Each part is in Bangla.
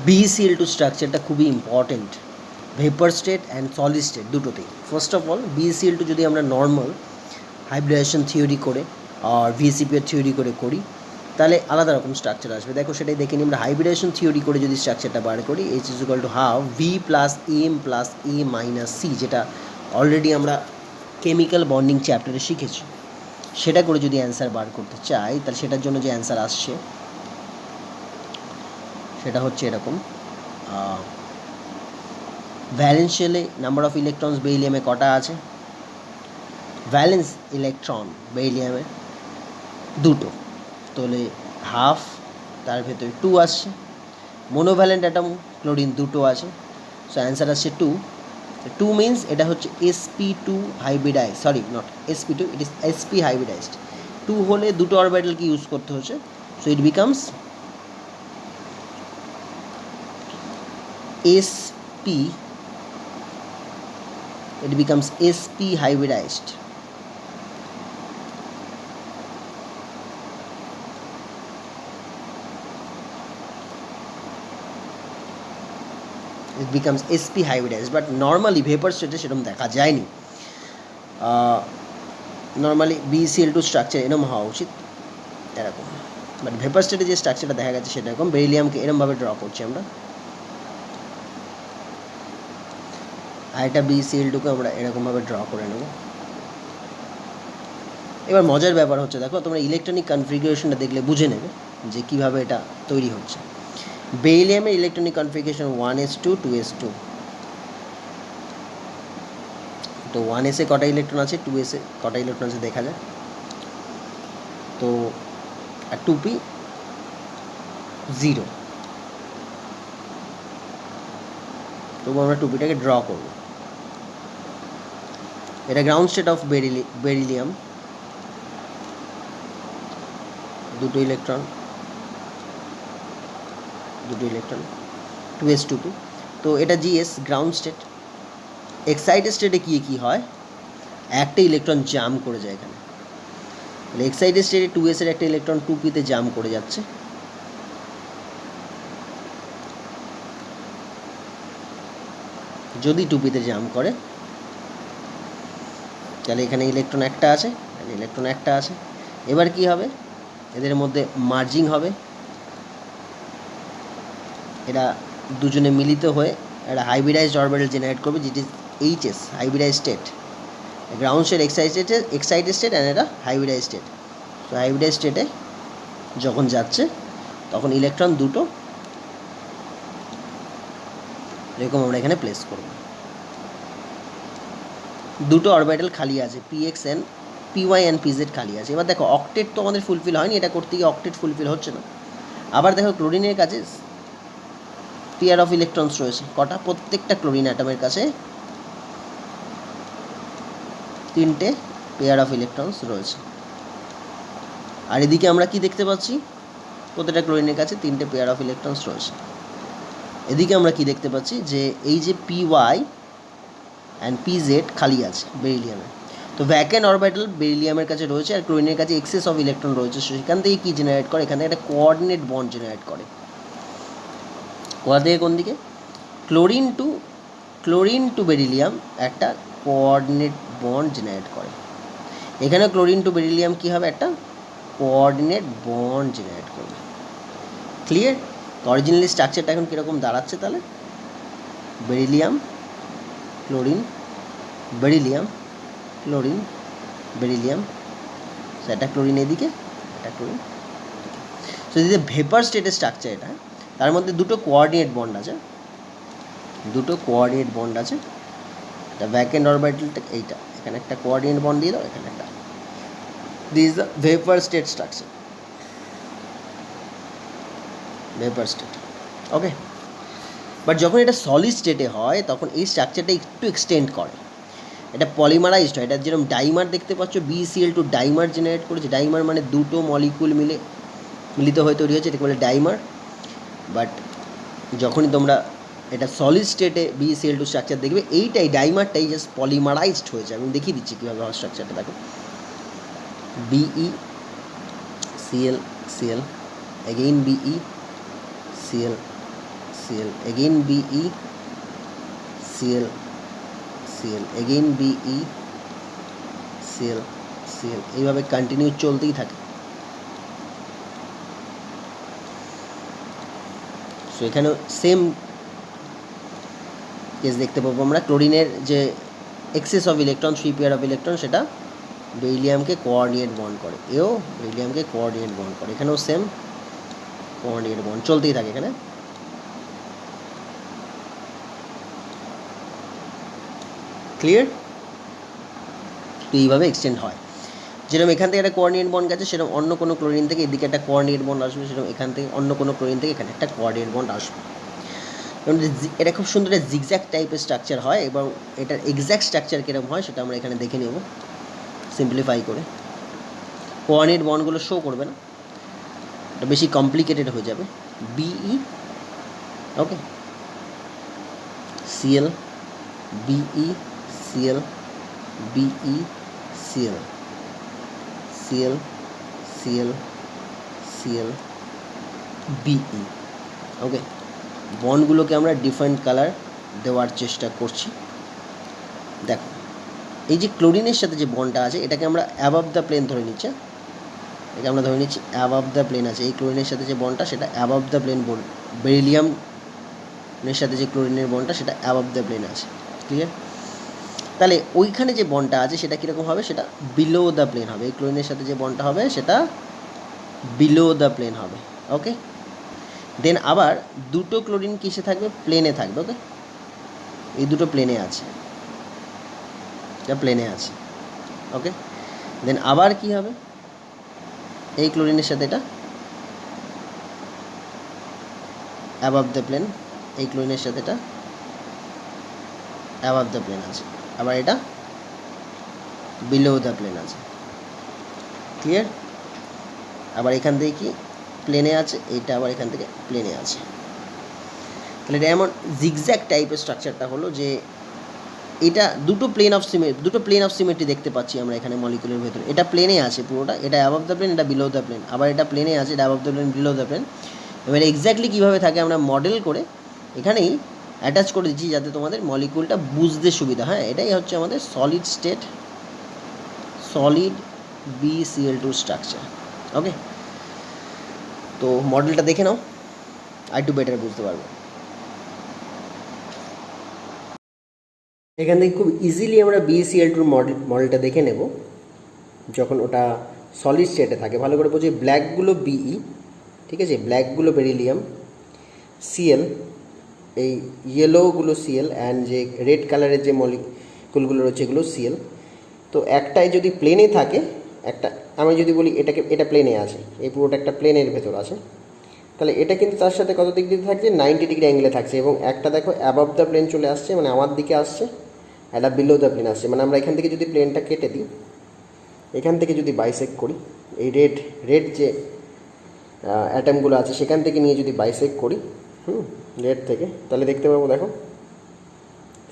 BeCl2 স্ট্রাকচারটা খুবই important vapour state and solid state দুটোতেই। ফার্স্ট অফ অল BeCl2 যদি আমরা নর্মাল হাইব্রিডেশন থিওরি করে আর VSEPR থিওরি করে করি তাহলে আলাদা রকম স্ট্রাকচার আসবে। দেখো সেটাই দেখে নিই আমরা। হাইব্রিডেশন থিওরি করে যদি স্ট্রাকচারটা বার করি H=half V + M + A - C, যেটা অলরেডি আমরা কেমিক্যাল বন্ডিং চ্যাপ্টারে শিখেছি, সেটা করে যদি অ্যান্সার বার করতে চাই তাহলে সেটার জন্য যে অ্যান্সার আসছে সেটা হচ্ছে এরকম। ভ্যালেন্স শেলে নাম্বার অফ ইলেকট্রনস বেরিলিয়ামে কটা আছে? ভ্যালেন্স ইলেকট্রন বেরিলিয়ামে দুটো, তাহলে হাফ, তার ভেতরে 2 আসছে। মোনোভ্যালেন্ট অ্যাটম ক্লোরিন দুটো আছে, সো অ্যান্সার আসছে 2। 2 মিনস এটা হচ্ছে sp2 hybridise, sorry not sp2, it is sp hybridised. 2 হলে দুটো অরবিটালকে ইউজ করতে হচ্ছে, so it becomes sp, it becomes sp hybridized. It becomes sp hybridized, but normally vapor state সেরকম দেখা যায়নি। নর্মালি BeCl2 স্ট্রাকচার এরকম হওয়া উচিত, এরকম, বাট ভেপার স্টেটে যে স্ট্রাকচারটা দেখা গেছে সেটা এরকম। বেরিলিয়ামকে এরকমভাবে ড্র করছি আমরা, আর একটা BeCl2কে আমরা এরকমভাবে ড্র করে নেব। এবার মজার ব্যাপার হচ্ছে, দেখো তোমরা ইলেকট্রনিক কনফিগারেশনটা দেখলে বুঝে নেবে যে কীভাবে এটা তৈরি হচ্ছে। বেরিলিয়ামের ইলেকট্রনিক কনফিগারেশন 1s2 2s2, তো 1s এ কটা ইলেকট্রন আছে, 2s এ কটা ইলেকট্রন আছে দেখা যায়। তো 2p 0, তবু আমরা 2pটাকে ড্র করব। এটা গ্রাউন্ড স্টেট অফ বেরিলিয়াম, দুটো ইলেকট্রন 2s2p, তো এটা GS গ্রাউন্ড স্টেট। এক্সাইটেড স্টেটে কী হয়, একটা ইলেকট্রন জাম করে যায় এখানে, তাহলে এক্সাইটেড স্টেটে 2s এর একটা ইলেকট্রন 2pতে জাম করে যাচ্ছে, যদি 2pতে জাম করে তাহলে এখানে ইলেকট্রন একটা আছে, এবার কি হবে, এদের মধ্যে মার্জিং হবে, এরা দুজনে মিলিত হয়ে একটা হাইব্রিডাইজড অরবিটাল জেনারেট করবে, যেটি HS hybridise state. Ground state excited state and এটা হাইব্রিডাইজ স্টেট। তো হাইব্রিডাইজ স্টেটে যখন যাচ্ছে তখন ইলেকট্রন দুটো এরকম আমরা এখানে প্লেস করব। দুটো অরবিটাল খালি আছে, PX and PY and PZ খালি আছে। এবার দেখো অক্টেট তো আমাদের ফুলফিল হয়নি, এটা করতে গিয়ে অক্টেট ফুলফিল হচ্ছে না। আবার দেখো ক্লোরিনের কাছে পেয়ার অফ ইলেকট্রনস রয়েছে কটা, প্রত্যেকটা ক্লোরিন অ্যাটমের কাছে 3টে পেয়ার অফ ইলেকট্রনস রয়েছে। আর এদিকে আমরা কি দেখতে পাচ্ছি, প্রত্যেকটা ক্লোরিনের কাছে 3টে পেয়ার অফ ইলেকট্রনস রয়েছে। এদিকে আমরা কি দেখতে পাচ্ছি যে এই যে PY অ্যান্ড PZ খালি আছে বেরিলিয়ামে, তো ভ্যাকেন্ট অরবিটাল বেরিলিয়ামের কাছে রয়েছে আর ক্লোরিনের কাছে এক্সেস অফ ইলেকট্রন রয়েছে। সেখান থেকে কী জেনারেট করে, এখান থেকে একটা কোঅর্ডিনেট বন্ড জেনারেট করে। কোথা থেকে কোন দিকে, ক্লোরিন টু বেরিলিয়াম একটা কোঅর্ডিনেট বন্ড জেনারেট করে। এখানে ক্লোরিন টু বেরিলিয়াম কী হবে, একটা কোঅর্ডিনেট বন্ড জেনারেট করবে। ক্লিয়ার? তো অরিজিনালি স্ট্রাকচারটা এখন কীরকম দাঁড়াচ্ছে তাহলে, beryllium chlorine beryllium chlorine beryllium, so একটা ক্লোরিন এদিকে, একটা ক্লোরিন। সো যদি ভেপার স্টেটের স্ট্রাকচার এটা, তার মধ্যে দুটো কোঅর্ডিনেট বন্ড আছে, এটা ভ্যাকেন্ট অরবিটালটা এইটা, এখানে একটা কোঅর্ডিনেট বন্ড দিয়ে দাও, এখানে একটা। This is the vapour state structure, vapour state. Okay, but যখন এটা সলিড স্টেটে হয় তখন এই স্ট্রাকচারটা একটু এক্সটেন্ড করে, এটা পলিমারাইজড হয়। এটা যেরকম ডাইমার দেখতে পাচ্ছ, BeCl2 ডাইমার জেনারেট করেছে। ডাইমার মানে দুটো মলিকুল মিলিত হয়ে তৈরি হয়েছে, এটাকে বলে ডাইমার। বাট যখনই তোমরা এটা সলিড স্টেটে BeCl2 স্ট্রাকচার দেখবে, এইটাই ডাইমারটাই জাস্ট পলিমারাইজড হয়েছে। আমি দেখিয়ে দিচ্ছি কীভাবে হয় স্ট্রাকচারটা। দেখো BeCl, again BeCl, Cl, again Be, Cl, Cl, again Be, Cl, Cl, এইভাবে কন্টিনিউ চলতেই থাকে। সো এখানেও সেম কেস দেখতে পাবো আমরা। ক্লোরিনের যে access of electron, 3 pair of electron, সেটা বেরিলিয়ামকে কোঅর্ডিনেট বন্ড করে, এও বেরিলিয়ামকে কোঅর্ডিনেট বন্ড করে। এখানেও সেম কোঅর্ডিনেট বন্ড চলতেই থাকে এখানে। ক্লিয়ার? তো এইভাবে এক্সটেন্ড হয়। যেরকম এখান থেকে একটা কোঅর্ডিনেট বন্ড গেছে, সেরকম অন্য কোনো ক্লোরিন থেকে এদিকে একটা কোঅর্ডিনেট বন্ড আসবে, সেরকম এখান থেকে অন্য কোনো ক্লোরিন থেকে এখানে একটা কোঅর্ডিনেট বন্ড আসবে। এবং এটা খুব সুন্দর একটা জিগজ্যাগ টাইপের স্ট্রাকচার হয়, এবং এটার এক্স্যাক্ট স্ট্রাকচার কীরকম হয় সেটা আমরা এখানে দেখে নেব সিম্পলিফাই করে। কোঅর্ডিনেট বন্ডগুলো শো করবে না, এটা বেশি কমপ্লিকেটেড হয়ে যাবে। Be, okay, Cl, Be, Cl, Be, Cl, Cl, Cl, Cl, Be, ওকে। বন্ডগুলোকে আমরা ডিফারেন্ট কালার দেওয়ার চেষ্টা করছি। দেখো, এই যে ক্লোরিনের সাথে যে বন্ডটা আছে, এটাকে আমরা অ্যাবাভ দ্য প্লেন ধরে নিচ্ছি। এটা আমরা ধরে নিচ্ছি অ্যাবাভ দ্য প্লেন আছে। এই ক্লোরিনের সাথে যে বন্ডটা, সেটা অ্যাবাভ দ্য প্লেন বন্ড। বেরিলিয়ামের সাথে যে ক্লোরিনের বন্ডটা, সেটা অ্যাবাভ দ্য প্লেন আছে। ক্লিয়ার? তাহলে ওইখানে যে বন্ডটা আছে সেটা কীরকম হবে, সেটা বিলো দ্য প্লেন হবে। এই ক্লোরিনের সাথে যে বন্ডটা হবে সেটা বিলো দ্য প্লেন হবে। ওকে, দেন আবার দুটো ক্লোরিন কিসে থাকবে, প্লেনে থাকবে। ওকে, এই দুটো প্লেনে আছে, এটা প্লেনে আছে। ওকে, দেন আবার কি হবে, এই ক্লোরিনের সাথে এটা অ্যাবাভ দ্য প্লেন, এই ক্লোরিনের সাথে এটা অ্যাবাভ দ্য প্লেন আছে, আবার এটা বিলো দ্য প্লেন আছে। ক্লিয়ার? আবার এখান থেকে কি প্লেনে আছে, এইটা আবার এখান থেকে প্লেনে আছে। তাহলে এটা এমন জিগজ্যাগ টাইপের স্ট্রাকচারটা হলো যে এটা দুটো প্লেন অফ সিমেট্রি দেখতে পাচ্ছি আমরা এখানে মলিকুলের ভেতরে। এটা প্লেনে আছে পুরোটা, এটা অ্যাবাভ দ্য প্লেন, এটা বিলো দ্য প্লেন। আবার এটা প্লেনে আছে, এটা above the plane, below the plane. এবার এক্স্যাক্টলি কীভাবে থাকে আমরা মডেল করে এখানেই অ্যাটাচ করে দিচ্ছি, যাতে তোমাদের মলিকুলটা বুঝতে সুবিধা। হ্যাঁ, এটাই হচ্ছে আমাদের solid state, solid BCl2 structure. Okay, তো মডেলটা দেখে নাও, আর একটু বেটার বুঝতে পারবে। এখান থেকে খুব ইজিলি আমরা BCl2 মডেলটা দেখে নেব, যখন ওটা সলিড স্টেটে থাকে। ভালো করে বলছি, ব্ল্যাকগুলো Be, ঠিক আছে, ব্ল্যাকগুলো বেরিলিয়াম, Cl, এই ইয়েলোগুলো Cl, অ্যান্ড যে রেড কালারের যে মলিকুলগুলো রয়েছে এগুলো Cl। তো একটাই যদি প্লেনে থাকে, একটা আমি যদি বলি এটা প্লেনে আছে, এই পুরোটা একটা প্লেনের ভেতর আছে, তাহলে এটা কিন্তু তার সাথে কত ডিগ্রি থাকছে, 90 ডিগ্রি অ্যাঙ্গেলে থাকছে। এবং একটা দেখো অ্যাবাভ দ্য প্লেন চলে আসছে, মানে আমার দিকে আসছে, একটা বিলো দ্য প্লেন আসছে। মানে আমরা এখান থেকে যদি প্লেনটা কেটে দিই, এখান থেকে যদি বাইসেক্ট করি, এই রেড যে অ্যাটমগুলো আছে সেখান থেকে নিয়ে যদি বাইসেক্ট করি, রেড থেকে, তাহলে দেখতে পাবো, দেখো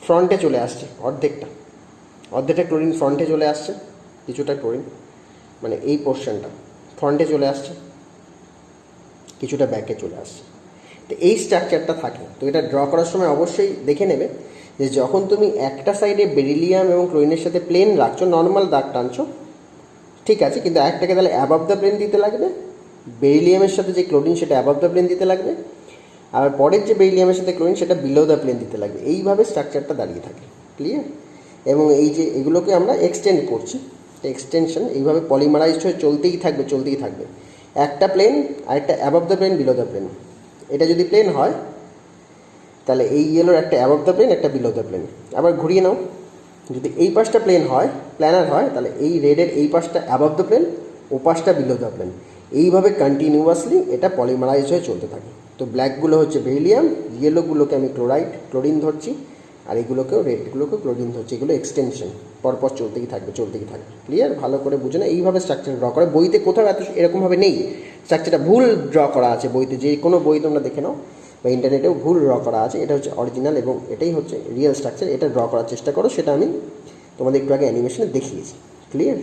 ফ্রন্টে চলে আসছে অর্ধেকটা ক্লোরিন ফ্রন্টে চলে আসছে, কিছুটা ক্লোরিন মানে এই পোর্শনটা ফ্রন্টে চলে আসছে, কিছুটা ব্যাকে চলে আসছে। তো এই স্ট্রাকচারটা থাকে। তো এটা ড্র করার সময় অবশ্যই দেখে নেবে যে যখন তুমি একটা সাইডে বেরিলিয়াম এবং ক্লোরিনের সাথে প্লেন রাখছো, নর্মাল দাগ টানছো, ঠিক আছে, কিন্তু একটাকে তাহলে অ্যাবাভ দ্য প্লেন দিতে লাগবে, বেরিলিয়ামের সাথে যে ক্লোরিন সেটা অ্যাবাভ দ্য প্লেন দিতে লাগবে, আর পরের যে বেরিলিয়ামের সাথে ক্লোরিন সেটা বিলো দ্য প্লেন দিতে লাগবে। এইভাবে স্ট্রাকচারটা দাঁড়িয়ে থাকে। ক্লিয়ার? এবং এই যে এগুলোকে আমরা এক্সটেন্ড করছি, এক্সটেনশন এইভাবে পলিমারাইজড হয়ে চলতেই থাকবে। একটা প্লেন আর একটা above the plane, below the plane. এটা যদি প্লেন হয় তাহলে এই ইয়েলোর একটা অ্যাবাভ দ্য প্লেন, একটা বিলো দ্য প্লেন। আবার ঘুরিয়ে নাও, যদি এই পাশটা প্ল্যানার হয় তাহলে এই রেডের এই পাশটা অ্যাবাভ দ্য প্লেন, ও পাশটা বিলো দ্য প্লেন। এইভাবে কন্টিনিউয়াসলি এটা পলিমারাইজ হয়ে চলতে থাকে। তো ব্ল্যাকগুলো হচ্ছে বেরিলিয়াম, ইয়েলোগুলোকে আমি ক্লোরিন ধরছি, আর এগুলোকেও রেডগুলোকেও ক্লোরিন ধরছি। এগুলো এক্সটেনশন, পরপর চলতেই থাকবে। ক্লিয়ার? ভালো করে বুঝে না, এইভাবে স্ট্রাকচার ড্র করে। বইতে কোথাও এরকমভাবে নেই, স্ট্রাকচারটা ভুল ড্র করা আছে বইতে। যে কোনো বই তোমরা দেখে নাও বা ইন্টারনেটেও ভুল ড্র করা আছে। এটা হচ্ছে অরিজিনাল এবং এটাই হচ্ছে রিয়েল স্ট্রাকচার। এটা ড্র করার চেষ্টা করো, সেটা আমি তোমাদের একটু আগে অ্যানিমেশনে দেখিয়েছি। ক্লিয়ার?